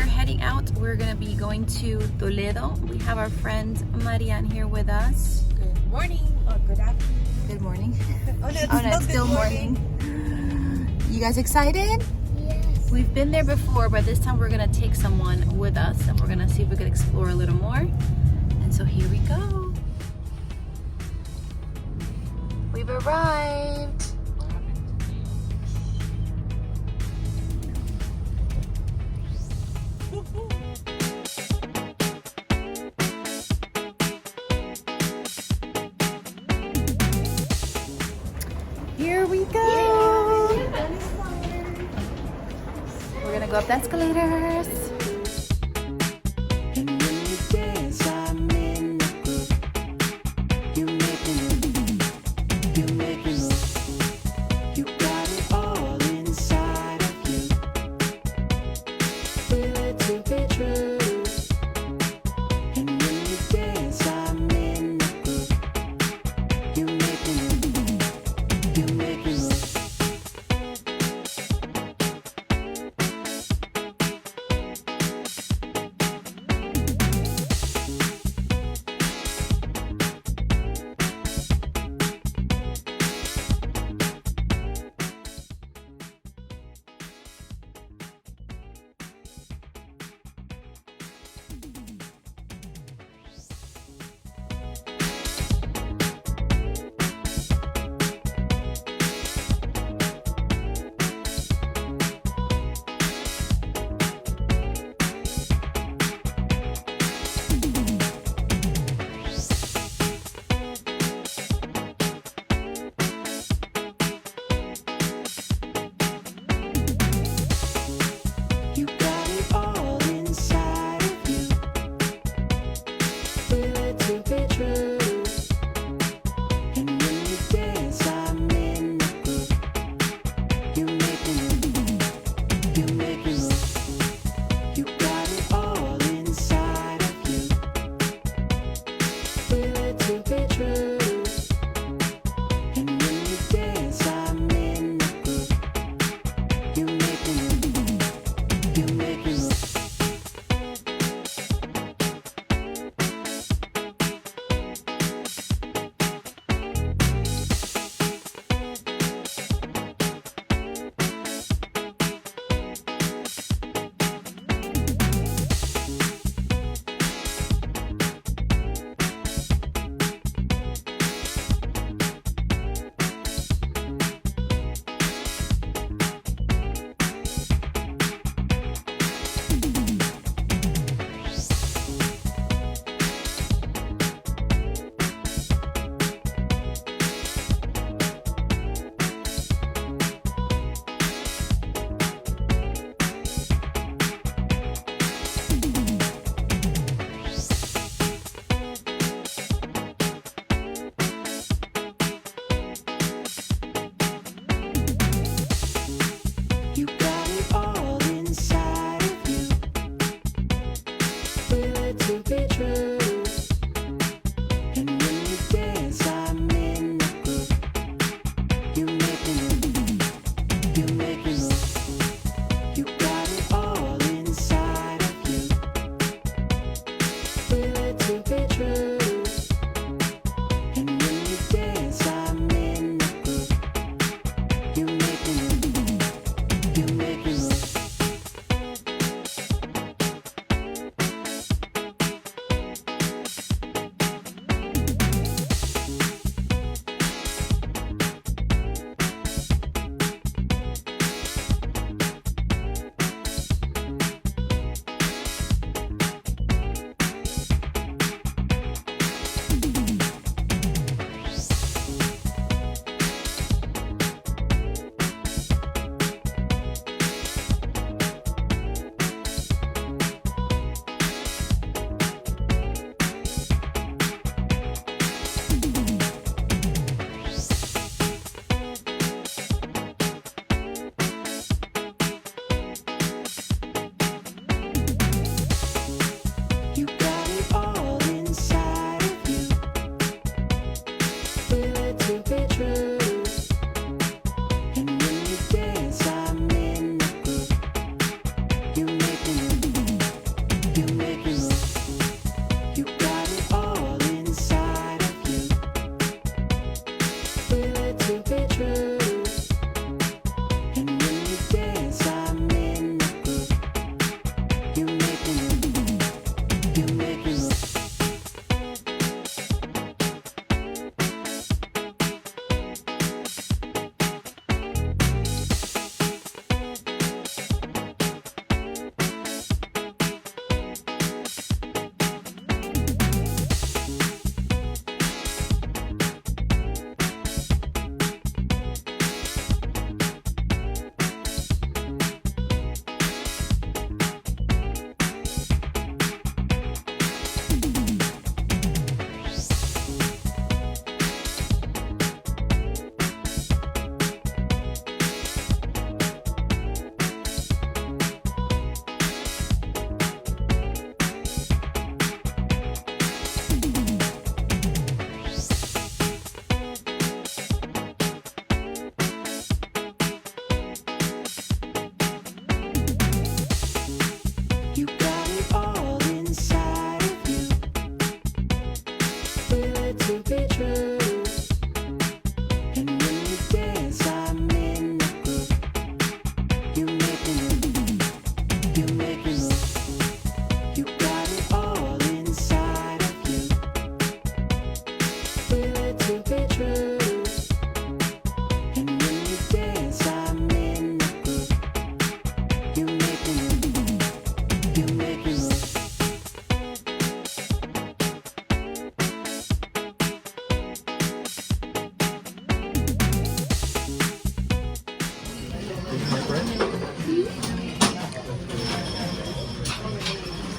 heading out. We're gonna be going to Toledo. We have our friend Marianne here with us. Good morning or good afternoon. Good morning. Oh, no, it's still morning. You guys excited? Yes. We've been there before, but this time we're gonna take someone with us and we're gonna see if we could explore a little more. And so here we go. We've arrived. Here we go. We're gonna go up the escalators.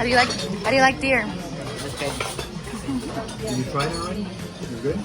How do you like deer? Did you try it already? You're good?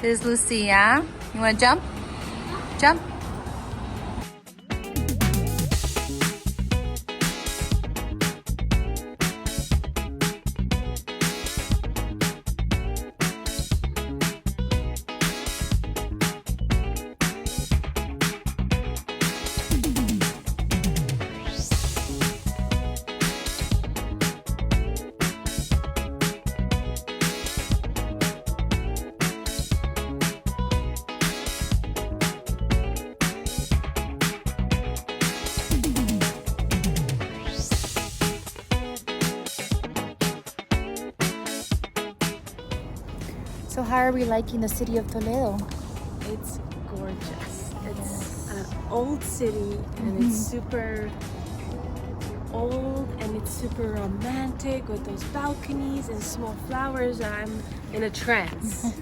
This is Lucia. You want to jump? Jump. So how are we liking the city of Toledo? It's gorgeous. It's an old city and it's super old and It's super romantic with those balconies and small flowers. I'm in a trance.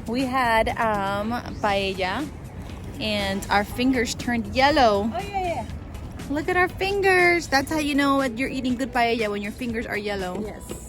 We had paella and our fingers turned yellow. Oh yeah. Look at our fingers. That's how you know that you're eating good paella, when your fingers are yellow. Yes.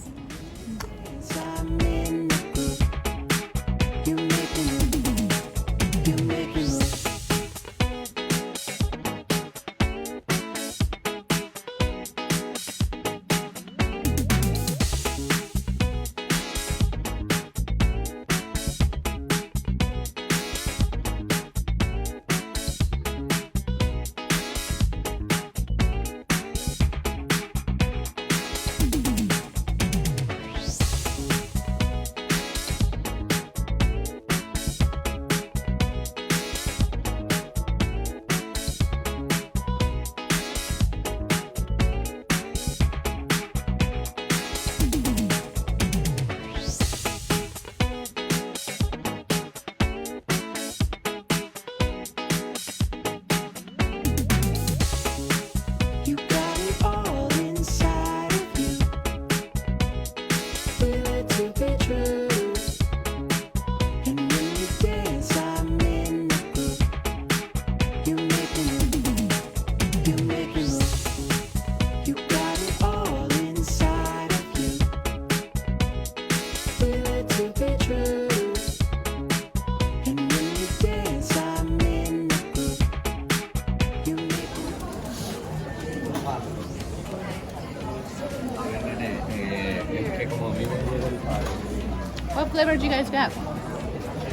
What flavor did you guys get?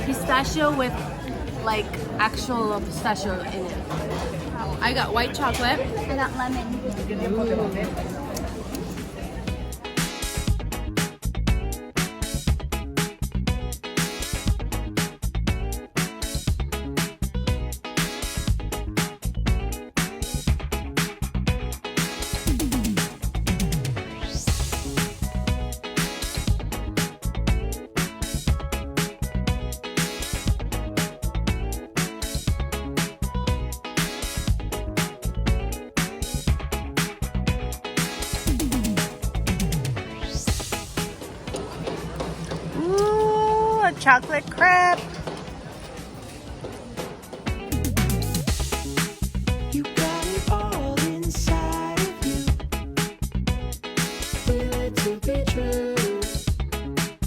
Pistachio with like actual pistachio in it. I got white chocolate. I got lemon. Ooh, a chocolate crepe. You got it all inside of you. Feel it to be true.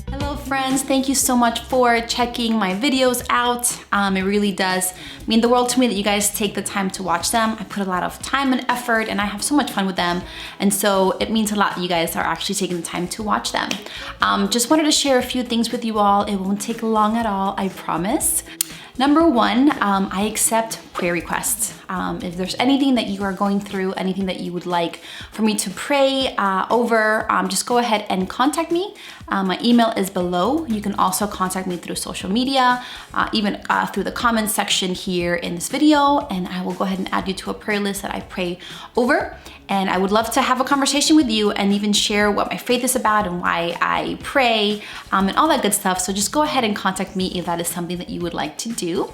Hello friends, thank you so much for checking my videos out. It really does mean the world to me that you guys take the time to watch them. I put a lot of time and effort and I have so much fun with them. And so it means a lot that you guys are actually taking the time to watch them. Just wanted to share a few things with you all. It won't take long at all, I promise. Number one, I accept prayer requests. If there's anything that you are going through, anything that you would like for me to pray over, just go ahead and contact me. My email is below. You can also contact me through social media, even through the comments section here in this video, and I will go ahead and add you to a prayer list that I pray over. And I would love to have a conversation with you and even share what my faith is about and why I pray and all that good stuff. So just go ahead and contact me if that is something that you would like to do.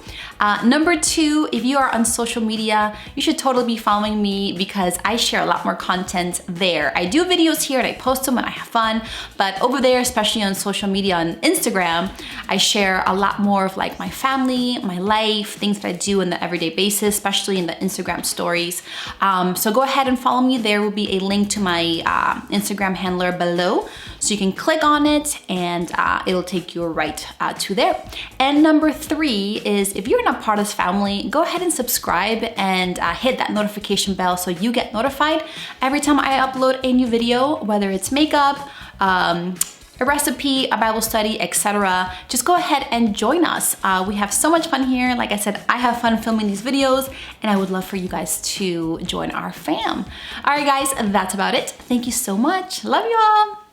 Number two, if you are on social media, you should totally be following me because I share a lot more content there. I do videos here and I post them and I have fun, but over there, especially on social media, on Instagram, I share a lot more of like my family, my life, things that I do on the everyday basis, especially in the Instagram stories. So go ahead and follow me. There will be a link to my Instagram handler below. So you can click on it and it'll take you right to there. And number three is if you're not part of this family, go ahead and subscribe and hit that notification bell so you get notified every time I upload a new video, whether it's makeup, a recipe, a Bible study, etc. Just go ahead and join us. We have so much fun here. Like I said, I have fun filming these videos and I would love for you guys to join our fam. All right guys, that's about it. Thank you so much. Love you all.